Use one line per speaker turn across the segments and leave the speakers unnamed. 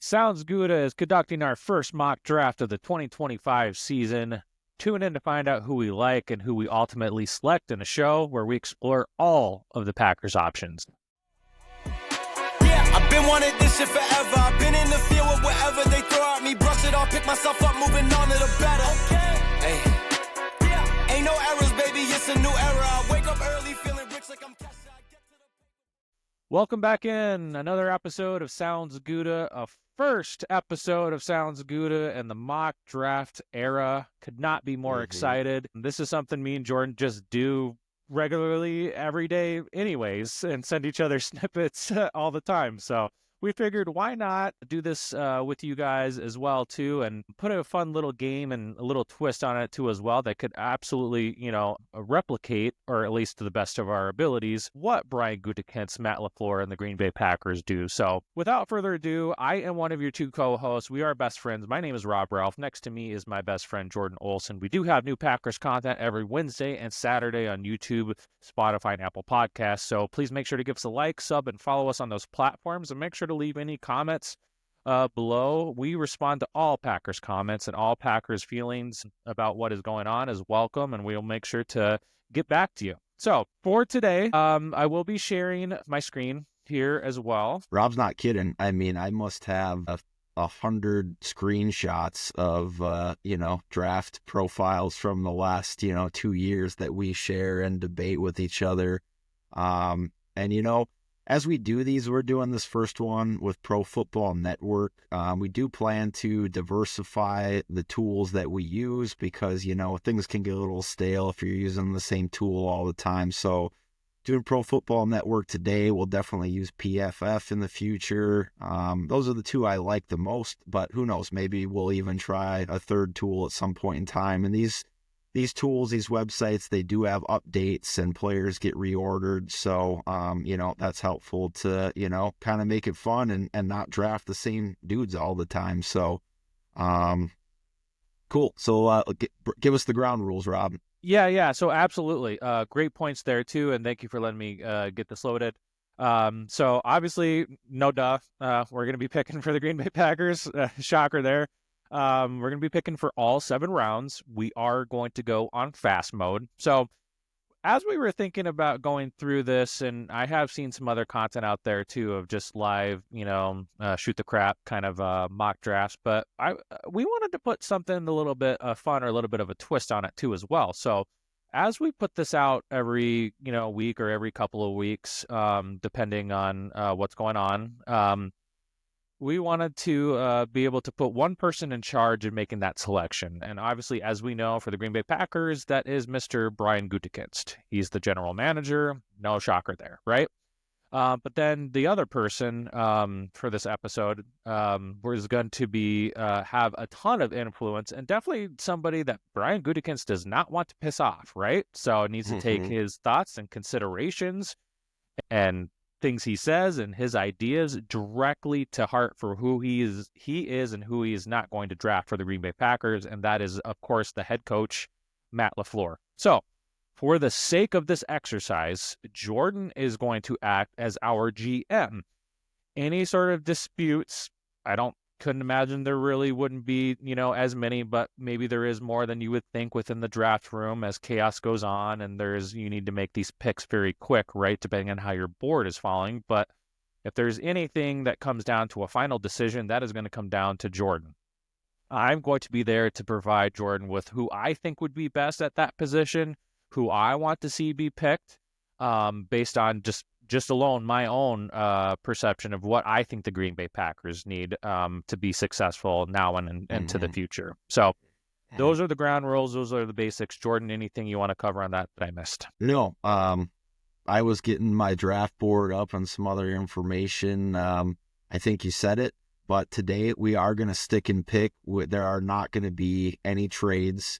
Sounds Gouda is conducting our first mock draft of the 2025 season. Tune in to find out who we like and who we ultimately select in a show where we explore all of the Packers options.
Yeah, I've been wanting this shit forever. I've been in the field with whatever they throw at me. Brush it off, pick myself up, moving on to the better. Okay. Hey. Yeah. Ain't no errors, baby, it's a new era. I wake up early feeling rich like I'm Kesha.
Welcome back in another episode of Sounds Gouda, a first episode of Sounds Gouda and the mock draft era. Could not be more excited. This is something me and Jordan just do regularly every day anyways and send each other snippets all the time. So we figured why not do this with you guys as well too, and put a fun little game and a little twist on it too as well that could absolutely, replicate, or at least to the best of our abilities, what Brian Gutekunst, Matt LaFleur, and the Green Bay Packers do. So without further ado, I am one of your two co-hosts. We are best friends. My name is Rob Ralph. Next to me is my best friend Jordan Olson. We do have new Packers content every Wednesday and Saturday on YouTube, Spotify, and Apple Podcasts. So please make sure to give us a like, sub, and follow us on those platforms, and make sure to leave any comments below. We respond to all Packers comments, and all Packers feelings about what is going on is welcome, and we'll make sure to get back to you. So for today, I will be sharing my screen here as well.
Rob's not kidding. I mean, I must have 100 screenshots of, draft profiles from the last, 2 years that we share and debate with each other. As we do these, we're doing this first one with Pro Football Network. We do plan to diversify the tools that we use because, things can get a little stale if you're using the same tool all the time. So doing Pro Football Network today, we'll definitely use PFF in the future. Those are the two I like the most, but who knows? Maybe we'll even try a third tool at some point in time. And these tools, these websites, they do have updates and players get reordered. So, that's helpful to, kind of make it fun and not draft the same dudes all the time. So, cool. So, give us the ground rules, Rob.
Yeah. So absolutely. Great points there too. And thank you for letting me get this loaded. So obviously, no duh. We're going to be picking for the Green Bay Packers. Shocker there. We're going to be picking for all 7 rounds. We are going to go on fast mode. So as we were thinking about going through this, and I have seen some other content out there too of just live, shoot the crap kind of mock drafts, but we wanted to put something a little bit of fun or a little bit of a twist on it too as well. So as we put this out every, week or every couple of weeks, depending on what's going on, we wanted to be able to put one person in charge of making that selection. And obviously, as we know, for the Green Bay Packers, that is Mr. Brian Gutekunst. He's the general manager. No shocker there, right? But then the other person for this episode was going to be have a ton of influence, and definitely somebody that Brian Gutekunst does not want to piss off, right? So it needs to take his thoughts and considerations and things he says and his ideas directly to heart for who he is and who he is not going to draft for the Green Bay Packers, and that is, of course, the head coach, Matt LaFleur. So for the sake of this exercise, Jordan is going to act as our GM. Any sort of disputes, couldn't imagine there really wouldn't be, as many, but maybe there is more than you would think within the draft room as chaos goes on, and you need to make these picks very quick, right, depending on how your board is falling. But if there's anything that comes down to a final decision, that is going to come down to Jordan. I'm going to be there to provide Jordan with who I think would be best at that position, who I want to see be picked, based on just alone my own perception of what I think the Green Bay Packers need to be successful now and into the future. So those are the ground rules. Those are the basics. Jordan, anything you want to cover on that I missed?
No, I was getting my draft board up and some other information. I think you said it, but today we are going to stick and pick. There are not going to be any trades.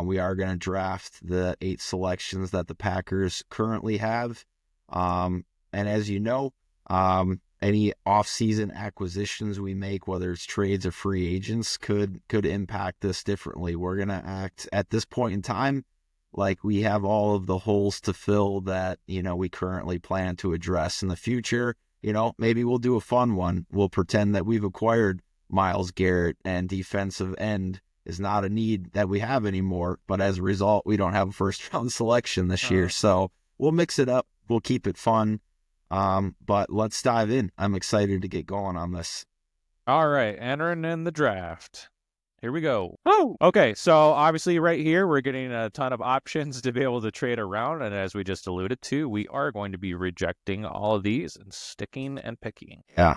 We are going to draft the 8 selections that the Packers currently have. And as you know, any off-season acquisitions we make, whether it's trades or free agents, could impact this differently. We're going to act at this point in time like we have all of the holes to fill that, we currently plan to address in the future. maybe we'll do a fun one. We'll pretend that we've acquired Myles Garrett and defensive end is not a need that we have anymore. But as a result, we don't have a first round selection this year. So we'll mix it up. We'll keep it fun. But let's dive in. I'm excited to get going on this.
All right, entering in the draft. Here we go. Oh, okay. So obviously right here, we're getting a ton of options to be able to trade around. And as we just alluded to, we are going to be rejecting all of these and sticking and picking.
Yeah.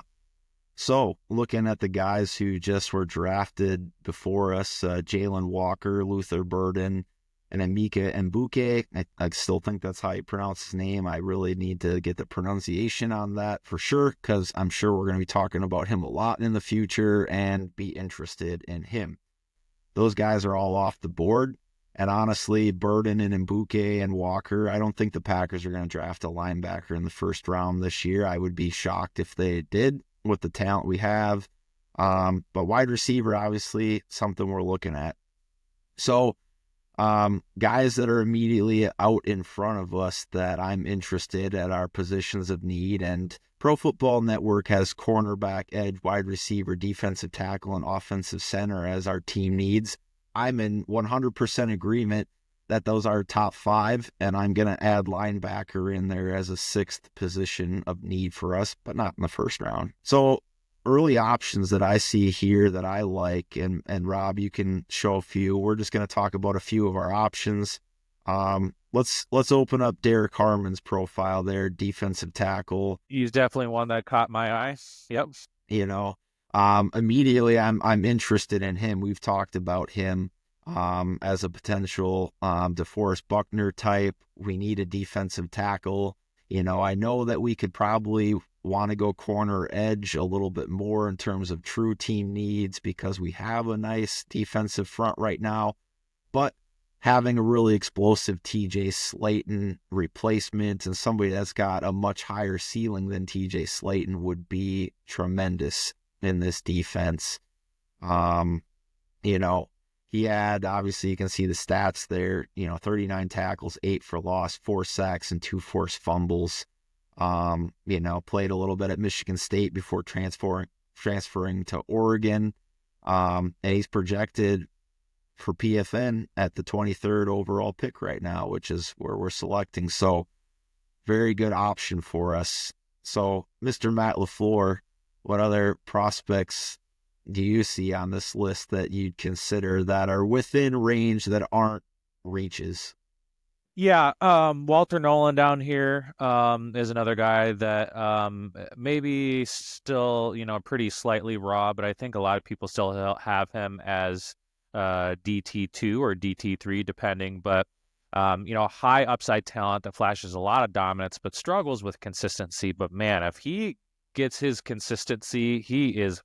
So looking at the guys who just were drafted before us, Jalen Walker, Luther Burden, and Emeka Mbuke. I still think that's how you pronounce his name. I really need to get the pronunciation on that for sure, because I'm sure we're going to be talking about him a lot in the future and be interested in him. Those guys are all off the board. And honestly, Burden and Mbuke and Walker, I don't think the Packers are going to draft a linebacker in the first round this year. I would be shocked if they did with the talent we have. But wide receiver, obviously, something we're looking at. So, guys that are immediately out in front of us that I'm interested at our positions of need, and Pro Football Network has cornerback, edge, wide receiver, defensive tackle, and offensive center as our team needs. I'm in 100% agreement that those are top 5, and I'm going to add linebacker in there as a 6th position of need for us, but not in the first round. So early options that I see here that I like, and Rob, you can show a few. We're just going to talk about a few of our options. Let's open up Derek Harmon's profile there, defensive tackle.
He's definitely one that caught my eye. Yep.
Immediately I'm interested in him. We've talked about him as a potential DeForest Buckner type. We need a defensive tackle. I know that we could probably want to go corner or edge a little bit more in terms of true team needs because we have a nice defensive front right now. But having a really explosive TJ Slayton replacement and somebody that's got a much higher ceiling than TJ Slayton would be tremendous in this defense. He had, obviously you can see the stats there, 39 tackles, 8 for loss, 4 sacks, and 2 forced fumbles. Played a little bit at Michigan State before transferring to Oregon. And he's projected for PFN at the 23rd overall pick right now, which is where we're selecting. So very good option for us. So Mr. Matt LaFleur, what other prospects do you see on this list that you'd consider that are within range that aren't reaches?
Yeah, Walter Nolan down here is another guy that maybe still, pretty slightly raw, but I think a lot of people still have him as DT2 or DT3, depending. But, high upside talent that flashes a lot of dominance, but struggles with consistency. But man, if he gets his consistency, he is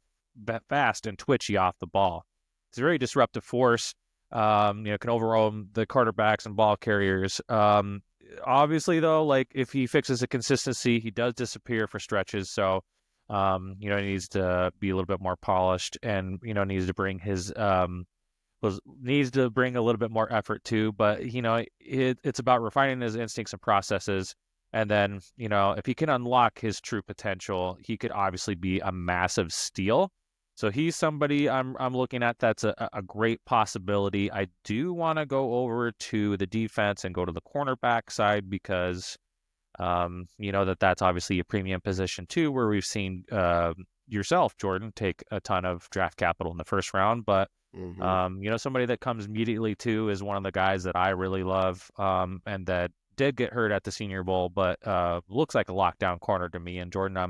fast and twitchy off the ball. He's a very disruptive force. Can overwhelm the quarterbacks and ball carriers. Obviously, though, like if he fixes the consistency, he does disappear for stretches. So, he needs to be a little bit more polished, and needs to bring his needs to bring a little bit more effort too. But it's about refining his instincts and processes. And then if he can unlock his true potential, he could obviously be a massive steal. So he's somebody I'm looking at that's a great possibility. I do want to go over to the defense and go to the cornerback side because, that's obviously a premium position too, where we've seen yourself, Jordan, take a ton of draft capital in the first round. But, somebody that comes immediately too is one of the guys that I really love and that did get hurt at the Senior Bowl, but looks like a lockdown corner to me. And Jordan, I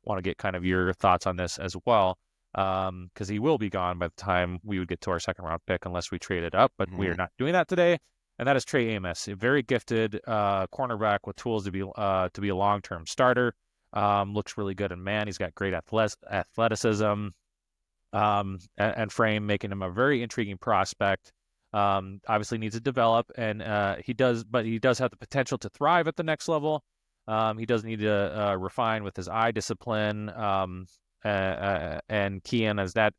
want to get kind of your thoughts on this as well. Because he will be gone by the time we would get to our second round pick unless we trade it up, but we are not doing that today. And that is Trey Amos, a very gifted cornerback with tools to be a long-term starter. Looks really good in man. He's got great athleticism and frame, making him a very intriguing prospect. Obviously needs to develop, and he does have the potential to thrive at the next level. He does need to refine with his eye discipline. And key in as that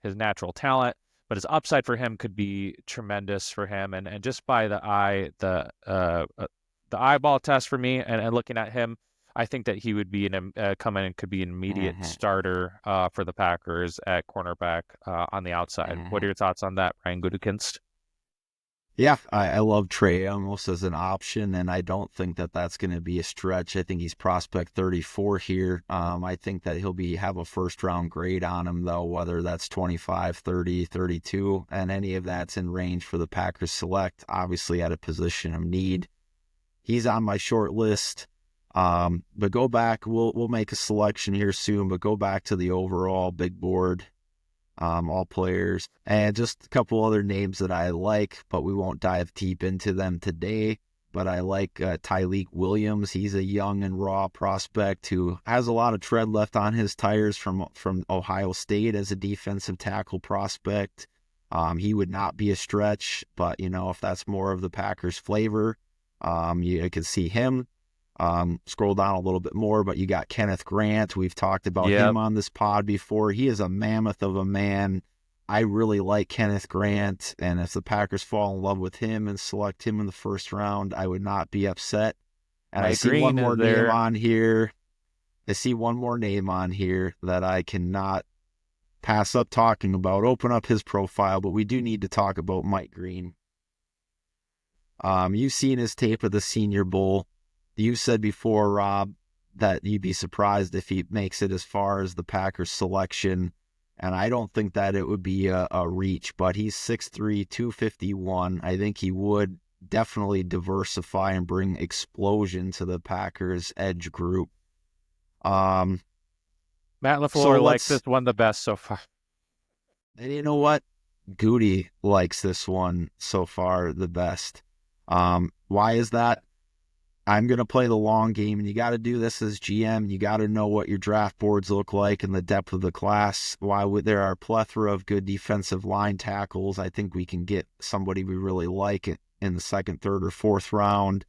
his natural talent, but his upside for him could be tremendous for him. And just by the eyeball test for me and looking at him, I think that he would be come in and could be an immediate
Mhm.
starter for the Packers at cornerback on the outside. What are
Mhm.
your thoughts on that, Ryan Gutekunst?
Yeah, I love Trey almost as an option, and I don't think that that's going to be a stretch. I think he's prospect 34 here. I think that he'll have a first round grade on him, though, whether that's 25, 30, 32, and any of that's in range for the Packers select, obviously at a position of need. He's on my short list. But go back, we'll make a selection here soon, but go back to the overall big board, all players, and just a couple other names that I like, but we won't dive deep into them today. But I like Tyleik Williams. He's a young and raw prospect who has a lot of tread left on his tires from Ohio State as a defensive tackle prospect. He would not be a stretch, but if that's more of the Packers' flavor, you could see him. Scroll down a little bit more, but you got Kenneth Grant. We've talked about
Yep.
him on this pod before. He is a mammoth of a man. I really like Kenneth Grant, and if the Packers fall in love with him and select him in the first round, I would not be upset. And I
Mike
see one
Green
more
is
name
there.
on here. I see one more name on here that I cannot pass up talking about. Open up his profile, but we do need to talk about Mike Green. You've seen his tape of the Senior Bowl. You said before, Rob, that you'd be surprised if he makes it as far as the Packers selection, and I don't think that it would be a reach, but he's 6'3", 251. I think he would definitely diversify and bring explosion to the Packers edge group. Um,
Matt
so
LaFleur likes this one the best so far.
and you know what? Goody likes this one so far the best. Why is that? I'm going to play the long game, and you got to do this as GM. You got to know what your draft boards look like and the depth of the class. There are a plethora of good defensive line tackles. I think we can get somebody we really like in the second, third, or fourth round.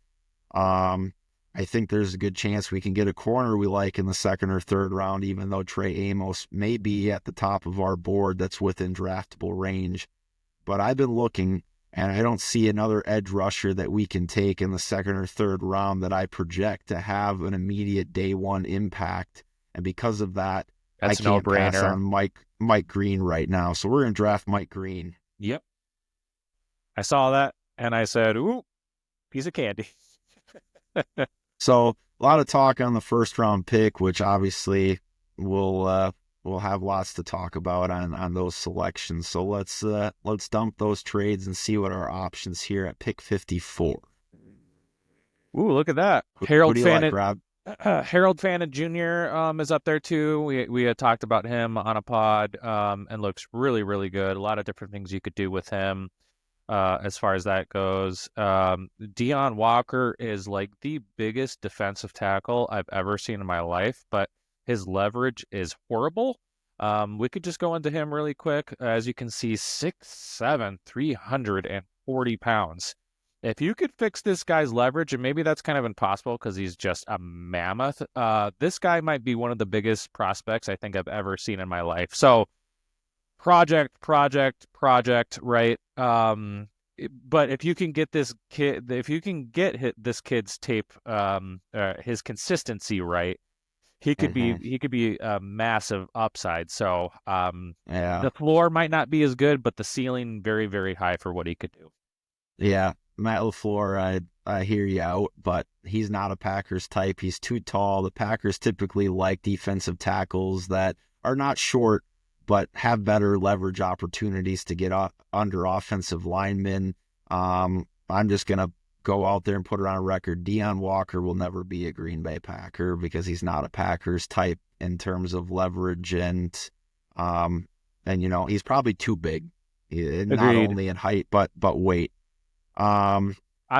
I think there's a good chance we can get a corner we like in the second or third round, even though Trey Amos may be at the top of our board that's within draftable range. But I've been looking, and I don't see another edge rusher that we can take in the second or third round that I project to have an immediate day one impact. And because of that, I
That's a
can't pass
no-brainer.
on Mike Green right now. So we're going to draft Mike Green.
Yep. I saw that, and I said, ooh, piece of candy.
So a lot of talk on the first round pick, which obviously we'll have lots to talk about on those selections. So let's dump those trades and see what our options here at pick 54.
Ooh, look at that.
Who do you like, Rob?
Harold Fannin Jr. Is up there too. We had talked about him on a pod and looks really, really good. A lot of different things you could do with him as far as that goes. Deion Walker is like the biggest defensive tackle I've ever seen in my life, but his leverage is horrible. We could just go into him really quick. As you can see, 6'7", 340 pounds. If you could fix this guy's leverage, and maybe that's kind of impossible because he's just a mammoth, this guy might be one of the biggest prospects I think I've ever seen in my life. So project, right? But if you can get this kid, if you can get this kid's tape, his consistency right, he could be a massive upside. So
Yeah.
the floor might not be as good, but the ceiling very, very high for what he could do.
Yeah. Matt LaFleur, I hear you out, but he's not a Packers type. He's too tall. The Packers typically like defensive tackles that are not short, but have better leverage opportunities to get under offensive linemen. I'm just going to go out there and put it on record. Deion Walker will never be a Green Bay Packer because he's not a Packers type in terms of leverage and he's probably too big, not
Agreed.
only in height but weight.
I'm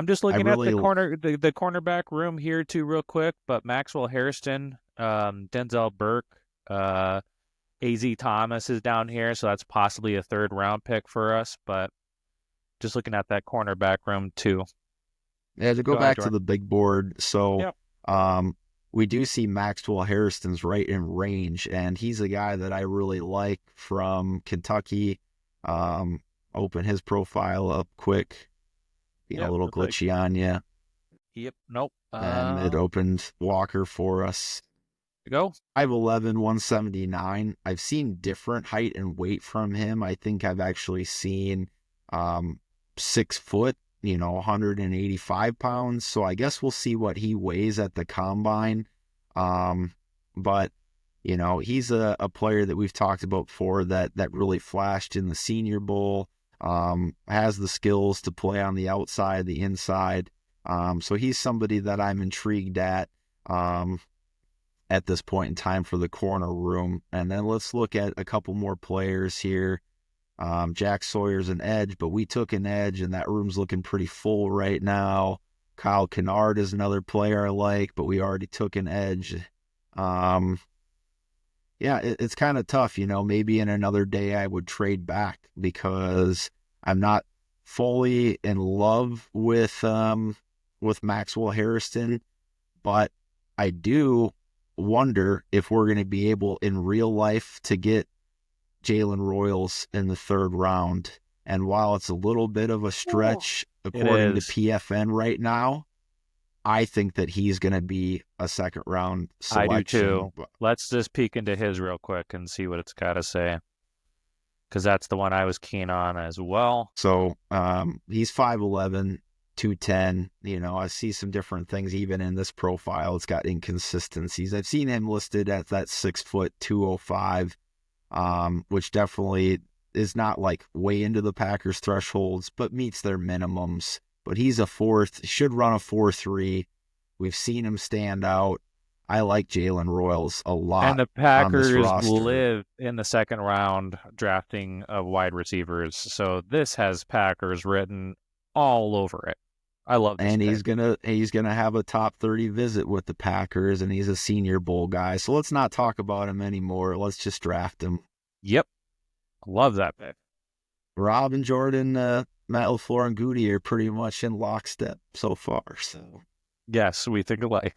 just looking at
really
the cornerback room here too, real quick. But Maxwell Hairston, Denzel Burke, Az Thomas is down here, so that's possibly a third round pick for us. But just looking at that cornerback room too.
Yeah, to go
Go ahead,
back to
Jordan.
the big board, so
Yep.
we do see Maxwell Hairston's right in range, and he's a guy that I really like from Kentucky. Open his profile up quick, being a little
Looks like
glitchy on you.
Yep. Nope.
And it opened Walker for us.
Go.
5'11", 179. I've seen different height and weight from him. I think I've actually seen 6 foot, 185 pounds. So I guess we'll see what he weighs at the combine. But, he's a player that we've talked about before that really flashed in the Senior Bowl, has the skills to play on the outside, the inside. So he's somebody that I'm intrigued at this point in time for the corner room. And then let's look at a couple more players here. Jack Sawyer's an edge, but we took an edge, and that room's looking pretty full right now. Kyle Kennard is another player I like, but we already took an edge. It's kind of tough, maybe in another day I would trade back because I'm not fully in love with Maxwell Harrison, but I do wonder if we're going to be able in real life to get Jalen Royals in the 3rd round. And while it's a little bit of a stretch, according to PFN right now, I think that he's going to be a 2nd round selection.
I do too. Let's just peek into his real quick and see what it's got to say, because that's the one I was keen on as well.
So he's 5'11", 210. I see some different things even in this profile. It's got inconsistencies. I've seen him listed at that 6 foot, 205, which definitely is not like way into the Packers thresholds, but meets their minimums. But he's a 4th, should run a 4.3. We've seen him stand out. I like Jalen Royals a lot.
And the Packers live in the 2nd round drafting of wide receivers. So this has Packers written all over it. I love this.
And
pick.
he's gonna have a top 30 visit with the Packers, and he's a Senior Bowl guy. So let's not talk about him anymore. Let's just draft him.
Yep. Love that pick.
Rob and Jordan, Matt LaFleur and Gouda are pretty much in lockstep so far. So
yes, we think alike.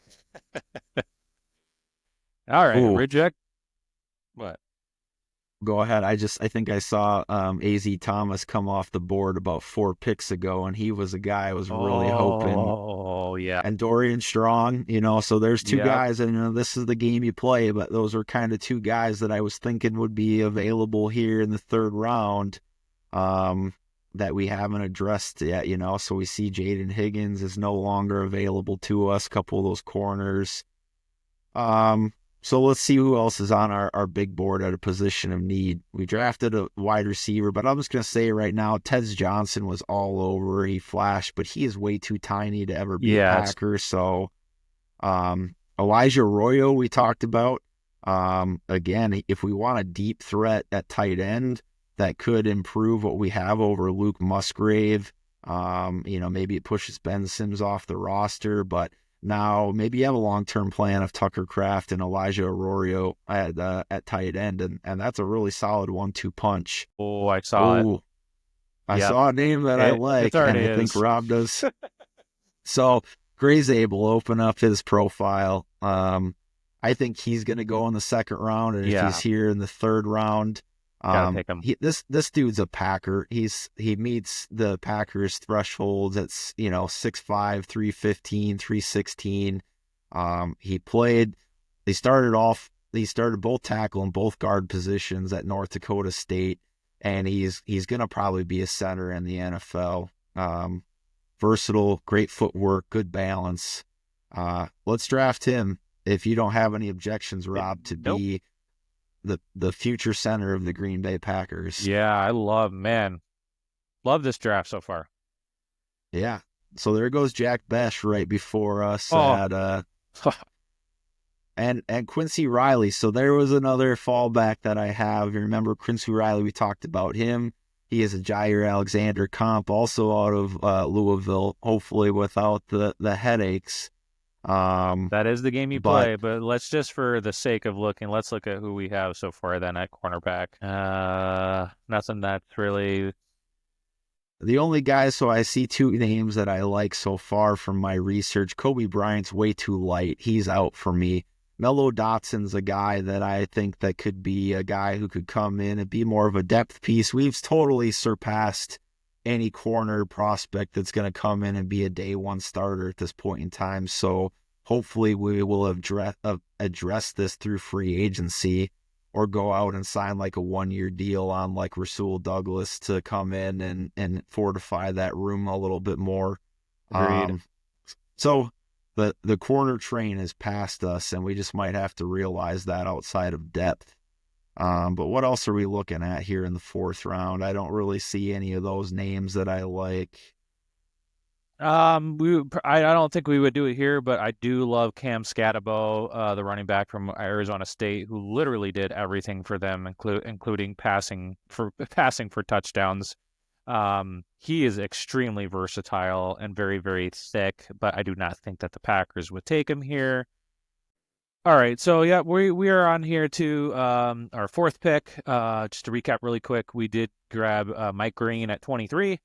All right, reject. What?
Go ahead. I think I saw AZ Thomas come off the board about 4 picks ago, and he was a guy I was really hoping.
Oh, yeah.
And Dorian Strong, so there's 2 guys, and this is the game you play, but those are kind of 2 guys that I was thinking would be available here in the 3rd round that we haven't addressed yet, So we see Jaden Higgins is no longer available to us, a couple of those corners. So let's see who else is on our big board at a position of need. We drafted a wide receiver, but I'm just going to say right now, Tez Johnson was all over. He flashed, but he is way too tiny to ever be a Packer. So Elijah Arroyo we talked about. Again, if we want a deep threat at tight end that could improve what we have over Luke Musgrave, maybe it pushes Ben Sims off the roster, but now maybe you have a long-term plan of Tucker Kraft and Elijah Arroyo at tight end, and that's a really solid 1-2 punch.
Oh, I saw it.
I saw a name that I like, and I think Rob does. So Gray's able to open up his profile. I think he's going to go in the 2nd round, and if he's here in the 3rd round,
take him.
This dude's a Packer. He meets the Packers thresholds at 6'5", 315, 316. He started both tackle and both guard positions at North Dakota State, and he's gonna probably be a center in the NFL. Versatile, great footwork, good balance. Let's draft him if you don't have any objections, Rob, to be the future center of the Green Bay Packers.
Yeah, I love this draft so far.
Yeah. So there goes Jack Besh right before us and Quincy Riley. So there was another fallback that I have. You remember Quincy Riley, we talked about him. He is a Jair Alexander comp, also out of Louisville, hopefully without the headaches.
That is the game you play, but let's just, for the sake of looking, let's look at who we have so far then at cornerback. Nothing that's really...
The only guys, so I see 2 names that I like so far from my research. Kobe Bryant's way too light. He's out for me. Mello Dotson's a guy that I think that could be a guy who could come in and be more of a depth piece. We've totally surpassed any corner prospect that's going to come in and be a day one starter at this point in time. So hopefully we will address this through free agency, or go out and sign like a 1-year deal on like Rasul Douglas to come in and fortify that room a little bit more.
Agreed.
So the corner train has passed us, and we just might have to realize that outside of depth. But what else are we looking at here in the 4th round? I don't really see any of those names that I like.
I don't think we would do it here, but I do love Cam Scatabo, the running back from Arizona State, who literally did everything for them, including passing for touchdowns. He is extremely versatile and very, very thick, but I do not think that the Packers would take him here. All right, so yeah, we are on here to our 4th pick. Just to recap really quick, we did grab Mike Green at 23.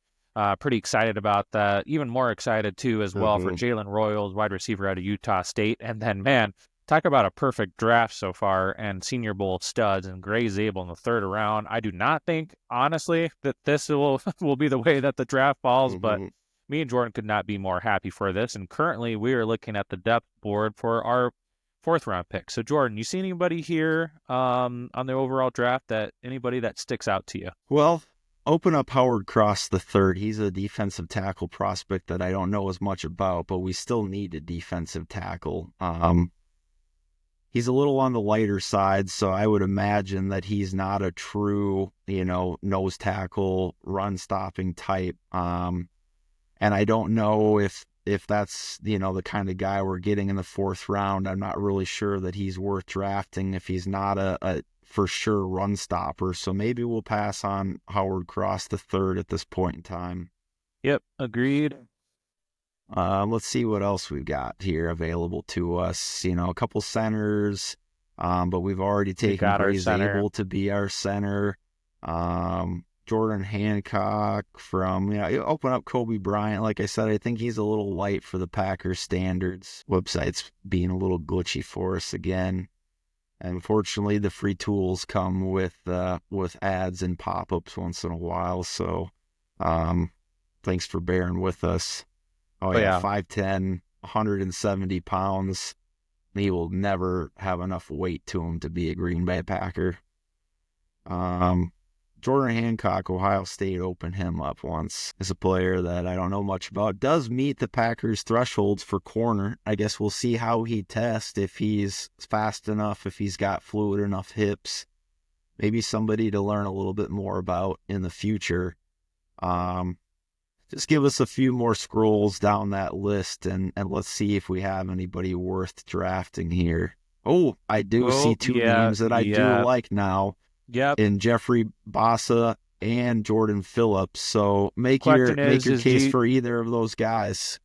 Pretty excited about that. Even more excited, too, as well, for Jalen Royals, wide receiver out of Utah State. And then, man, talk about a perfect draft so far and Senior Bowl studs and Gray Zabel in the 3rd round. I do not think, honestly, that this will be the way that the draft falls, but me and Jordan could not be more happy for this. And currently, we are looking at the depth board for our 4th round pick. So, Jordan, you see anybody here on the overall draft, anybody that sticks out to you?
Well, open up Howard Cross the third. He's a defensive tackle prospect that I don't know as much about, but we still need a defensive tackle. He's a little on the lighter side, so I would imagine that he's not a true, nose tackle, run-stopping type. And I don't know if that's, the kind of guy we're getting in the 4th round. I'm not really sure that he's worth drafting if he's not a for sure run stopper. So maybe we'll pass on Howard Cross the third at this point in time.
Yep, agreed.
Let's see what else we've got here available to us. A couple centers, but we've already taken Gray Zabel to be our center. Jordan Hancock from, open up Kobe Bryant. Like I said, I think he's a little light for the Packers standards. Website's being a little glitchy for us again. Unfortunately, the free tools come with ads and pop-ups once in a while, so thanks for bearing with us. Oh yeah, 5'10", 170 pounds. He will never have enough weight to him to be a Green Bay Packer. Jordan Hancock, Ohio State opened him up once. Is a player that I don't know much about. Does meet the Packers' thresholds for corner. I guess we'll see how he tests, if he's fast enough, if he's got fluid enough hips. Maybe somebody to learn a little bit more about in the future. Just give us a few more scrolls down that list, and let's see if we have anybody worth drafting here. Oh, I do see two names that I do like now.
Yep.
In Jeffrey Bassa and Jordan Phillips. So make your case for either of those guys.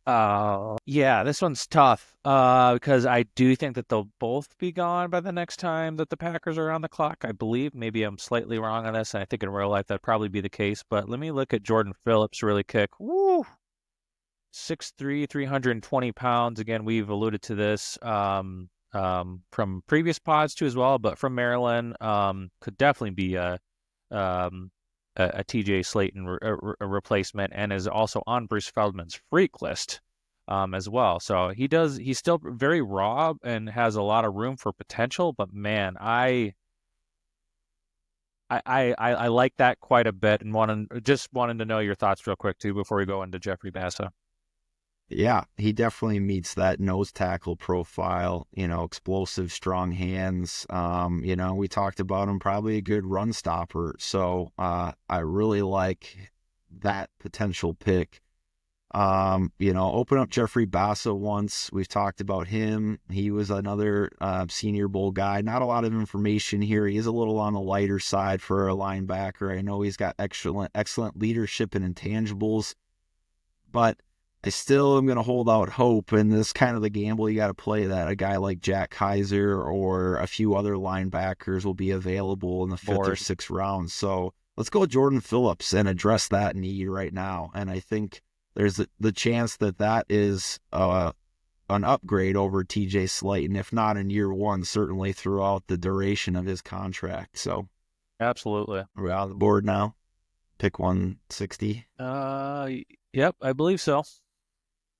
Yeah, this one's tough because I do think that they'll both be gone by the next time that the Packers are on the clock, I believe. Maybe I'm slightly wrong on this, and I think in real life that'd probably be the case. But let me look at Jordan Phillips really quick. Woo! 6'3", 320 pounds. Again, we've alluded to this from previous pods too as well, but from Maryland, could definitely be a TJ Slayton replacement, and is also on Bruce Feldman's freak list as well. So he's still very raw and has a lot of room for potential, but man, I like that quite a bit, and wanted to know your thoughts real quick too before we go into Jeffrey Bassa.
Yeah, he definitely meets that nose tackle profile, explosive, strong hands. We talked about him, probably a good run stopper. So I really like that potential pick. Open up Jeffrey Bassa once. We've talked about him. He was another Senior Bowl guy. Not a lot of information here. He is a little on the lighter side for a linebacker. I know he's got excellent leadership and intangibles, but I still am going to hold out hope, and this kind of the gamble you got to play, that a guy like Jack Kaiser or a few other linebackers will be available in the 5th or 6th round. So let's go with Jordan Phillips and address that need right now. And I think there's the chance that is an upgrade over TJ Slayton, if not in year one, certainly throughout the duration of his contract. So
absolutely.
We're on the board now. pick 160.
Yep, I believe so.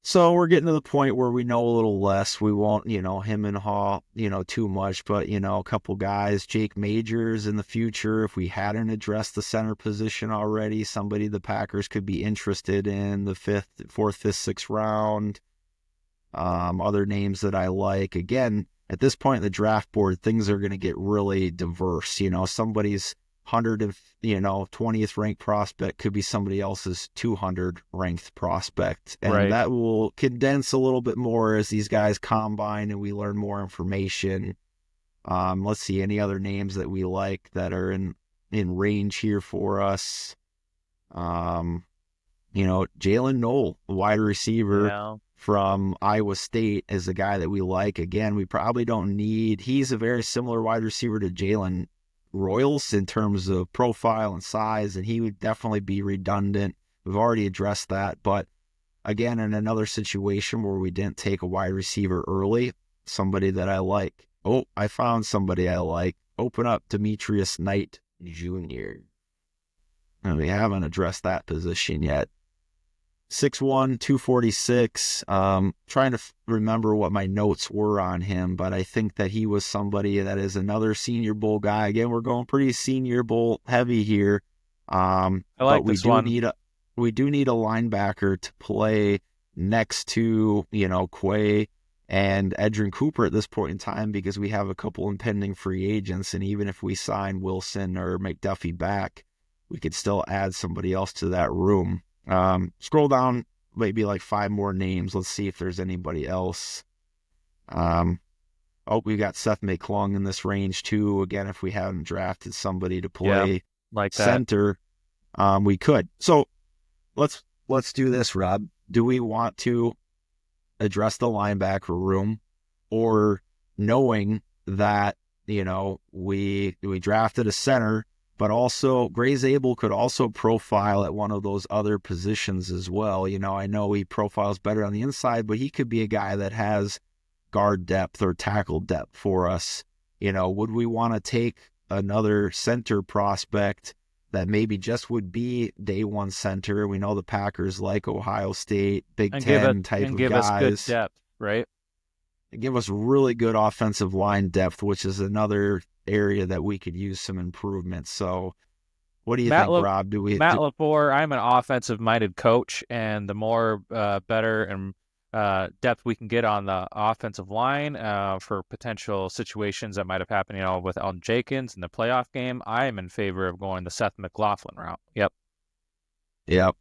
So we're getting to the point where we know a little less. We won't, him and Hall, too much, but, a couple guys, Jake Majors in the future, if we hadn't addressed the center position already, somebody the Packers could be interested in the fourth, fifth, sixth round. Other names that I like. Again, at this point in the draft board, things are going to get really diverse. Somebody's 20th ranked prospect could be somebody else's 200 ranked prospect. And
Right.
that will condense a little bit more as these guys combine and we learn more information. Let's see any other names that we like that are in range here for us. Jalen Noel, wide receiver from Iowa State, is a guy that we like. Again, we probably don't need, he's a very similar wide receiver to Jalen Royals in terms of profile and size, and he would definitely be redundant. We've already addressed that, but again, in another situation where we didn't take a wide receiver early, somebody that I like. Oh, I found somebody I like. Open up Demetrius Knight Jr. And we haven't addressed that position yet. 6'1", 246. Trying to remember what my notes were on him, but I think that he was somebody that is another Senior Bowl guy. Again, we're going pretty Senior Bowl heavy here.
I like this one.
We do need a linebacker to play next to, Quay and Edrin Cooper at this point in time, because we have a couple impending free agents, and even if we sign Wilson or McDuffie back, we could still add somebody else to that room. Scroll down, maybe like 5 more names. Let's see if there's anybody else. We got Seth McClung in this range too. Again, if we haven't drafted somebody to play
like
center, we could. So let's do this, Rob. Do we want to address the linebacker room, or knowing that, we drafted a center, but also Gray Zabel could also profile at one of those other positions as well. I know he profiles better on the inside, but he could be a guy that has guard depth or tackle depth for us. Would we want to take another center prospect that maybe just would be day one center? We know the Packers like Ohio State, Big Ten type of guys. And
give us good depth, right?
Give us really good offensive line depth, which is another area that we could use some improvements. So what do you think, Rob?
Matt LaFleur, I'm an offensive-minded coach, and the more better and depth we can get on the offensive line for potential situations that might have happened, with Elton Jenkins in the playoff game, I am in favor of going the Seth McLaughlin route. Yep.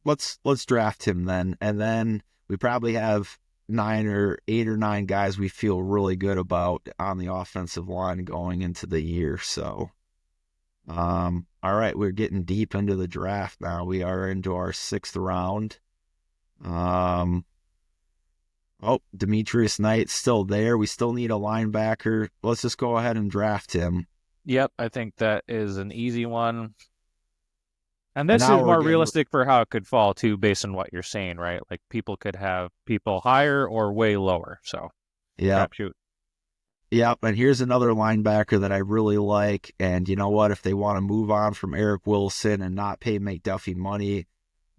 Let's draft him then, and then we probably have 8 or 9 guys we feel really good about on the offensive line going into the year. So, all right, we're getting deep into the draft now. We are into our 6th round. Demetrius Knight's still there. We still need a linebacker. Let's just go ahead and draft him.
Yep, I think that is an easy one. And this is more realistic for how it could fall, too, based on what you're saying, right? Like, people could have people higher or way lower. So,
shoot. Yep, and here's another linebacker that I really like. And you know what? If they want to move on from Eric Wilson and not pay McDuffie money,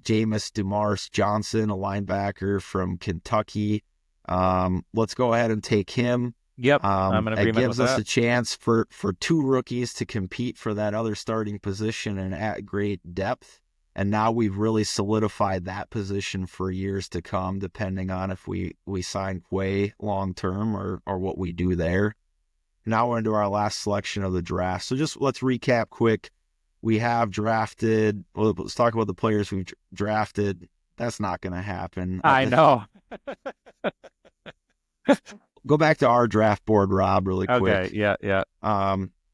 Jameis Dumars Johnson, a linebacker from Kentucky. Let's go ahead and take him.
Yep, I'm in agreement with that. It gives us
a chance for 2 rookies to compete for that other starting position and at great depth. And now we've really solidified that position for years to come, depending on if we sign Quay long-term or what we do there. Now we're into our last selection of the draft. So just let's recap quick. We have drafted, let's talk about the players we've drafted. That's not going to happen.
I know.
Go back to our draft board, Rob, really quick.
Okay, yeah.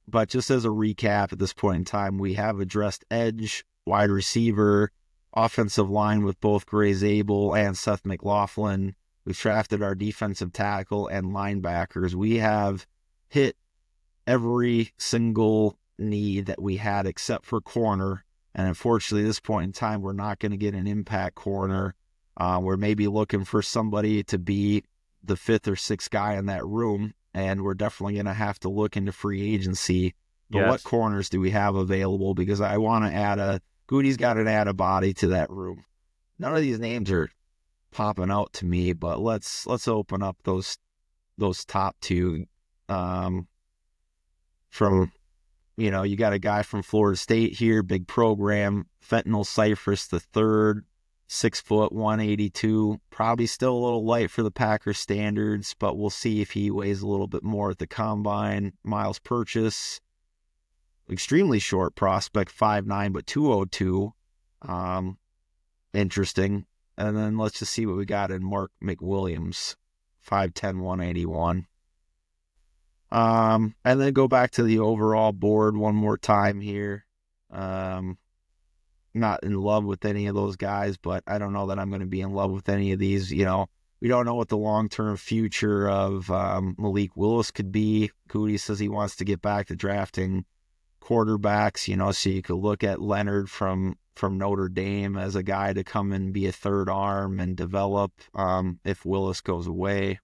But just as a recap at this point in time, we have addressed edge, wide receiver, offensive line with both Gray Zabel and Seth McLaughlin. We've drafted our defensive tackle and linebackers. We have hit every single need that we had except for corner. And unfortunately, at this point in time, we're not going to get an impact corner. We're maybe looking for somebody to be the 5th or 6th guy in that room, and we're definitely going to have to look into free agency. But What corners do we have available? Because I want to add Goody's got to add a body to that room. None of these names are popping out to me, but let's open up those top two. From, you got a guy from Florida State here, big program, Fentanyl Cypress the third, 6 foot 182, probably still a little light for the Packers standards, but we'll see if he weighs a little bit more at the combine. Miles Purchase, extremely short prospect, 5'9", but 202. Interesting. And then let's just see what we got in Mark McWilliams, 5'10", 181. And then go back to the overall board one more time here. Not in love with any of those guys, but I don't know that I'm going to be in love with any of these. We don't know what the long-term future of Malik Willis could be. Goody says he wants to get back to drafting quarterbacks, so you could look at Leonard from Notre Dame as a guy to come and be a third arm and develop if Willis goes away.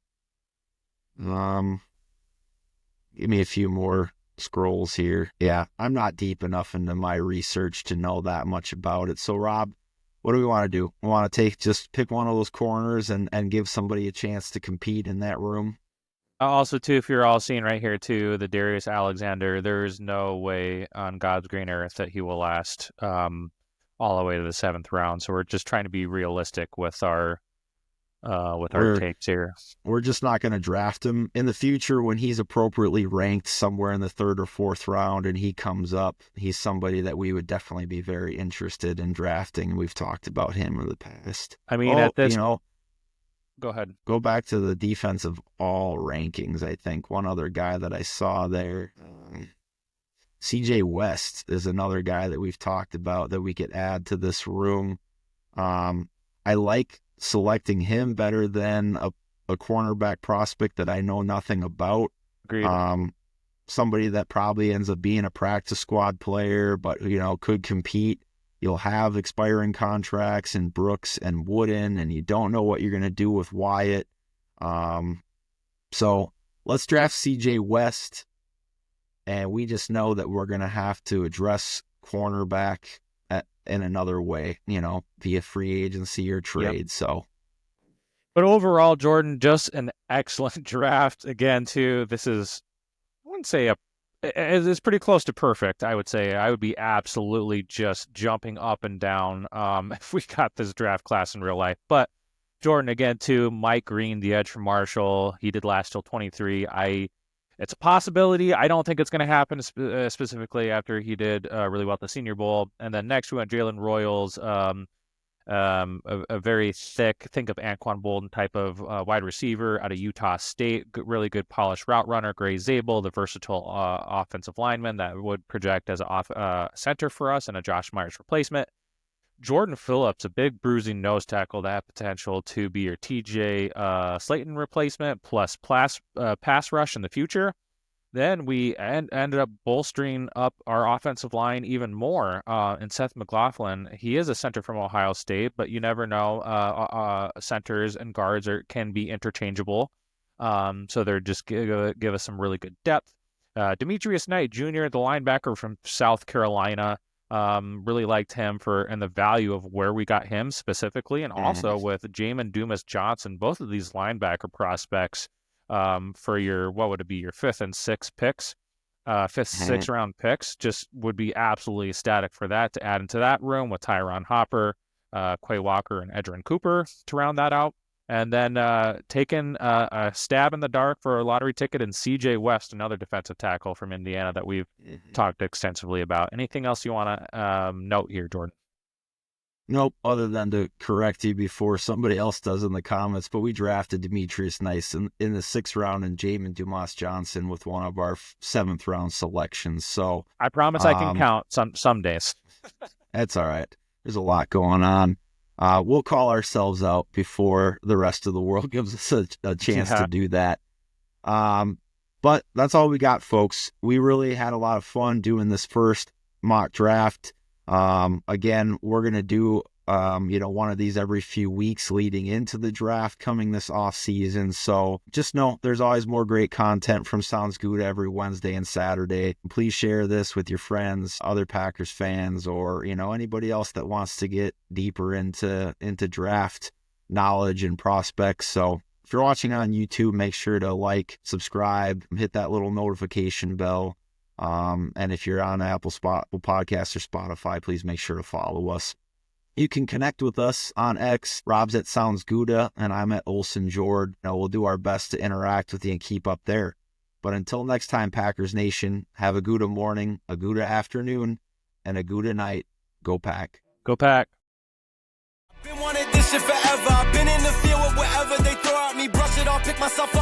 Give me a few more scrolls here. Yeah, I'm not deep enough into my research to know that much about it. So, Rob, what do we want to do? We want to just pick one of those corners and give somebody a chance to compete in that room?
Also, too, if you're all seeing right here, too, the Darius Alexander, there's no way on God's green earth that he will last all the way to the 7th round. So we're just trying to be realistic with our takes here.
We're just not going to draft him in the future when he's appropriately ranked somewhere in the 3rd or 4th round and he comes up. He's somebody that we would definitely be very interested in drafting. We've talked about him in the past.
I mean, at this,
go ahead. Go back to the defensive all rankings. I think one other guy that I saw there, CJ West is another guy that we've talked about that we could add to this room. I like selecting him better than a cornerback prospect that I know nothing about.
Agreed.
Somebody that probably ends up being a practice squad player, but could compete. You'll have expiring contracts in Brooks and Wooden, and you don't know what you're going to do with Wyatt. So let's draft CJ West, and we just know that we're going to have to address cornerback in another way, via free agency or trade. Yep. So,
but overall, Jordan, just an excellent draft. Again, too, this is, I wouldn't say it's pretty close to perfect. I would say I would be absolutely just jumping up and down if we got this draft class in real life. But Jordan, again, too, Mike Green, the edge from Marshall, he did last till 23. It's a possibility. I don't think it's going to happen specifically after he did really well at the Senior Bowl. And then next we went Jalen Royals, a very thick, think of Anquan Bolden type of wide receiver out of Utah State, really good polished route runner. Gray Zabel, the versatile offensive lineman that would project as a center for us and a Josh Myers replacement. Jordan Phillips, a big bruising nose tackle that had potential to be your TJ Slayton replacement plus pass rush in the future. Then we ended up bolstering up our offensive line even more in Seth McLaughlin. He is a center from Ohio State, but you never know. Centers and guards can be interchangeable. So they're just give us some really good depth. Demetrius Knight Jr., the linebacker from South Carolina. Really liked him and the value of where we got him specifically, and also with Jamin Dumas Johnson, both of these linebacker prospects for your, what would it be, your 5th and 6th picks, 6th round picks, just would be absolutely ecstatic for that to add into that room with Tyron Hopper, Quay Walker, and Edgerrin Cooper to round that out. And then taking a stab in the dark for a lottery ticket in CJ West, another defensive tackle from Indiana that we've talked extensively about. Anything else you want to note here, Jordan?
Nope, other than to correct you before somebody else does in the comments, but we drafted Demetrius Nice in the 6th round and Jamin Dumas Johnson with one of our 7th round selections. So
I promise I can count some days.
That's all right. There's a lot going on. We'll call ourselves out before the rest of the world gives us a chance to do that. But that's all we got, folks. We really had a lot of fun doing this first mock draft. Again, we're going to do one of these every few weeks leading into the draft coming this off season. So just know there's always more great content from Sounds Gouda every Wednesday and Saturday. Please share this with your friends, other Packers fans, or, anybody else that wants to get deeper into draft knowledge and prospects. So if you're watching on YouTube, make sure to like, subscribe, hit that little notification bell. And if you're on Apple Podcasts or Spotify, please make sure to follow us. You can connect with us on X. Rob's at Sounds Gouda, and I'm at Olson Jord. We'll do our best to interact with you and keep up there. But until next time, Packers Nation, have a Gouda morning, a Gouda afternoon, and a Gouda night. Go Pack.
Go Pack.
Been wanting this shit forever. I've been in the field with whatever they throw at me. Brush it off, pick myself up.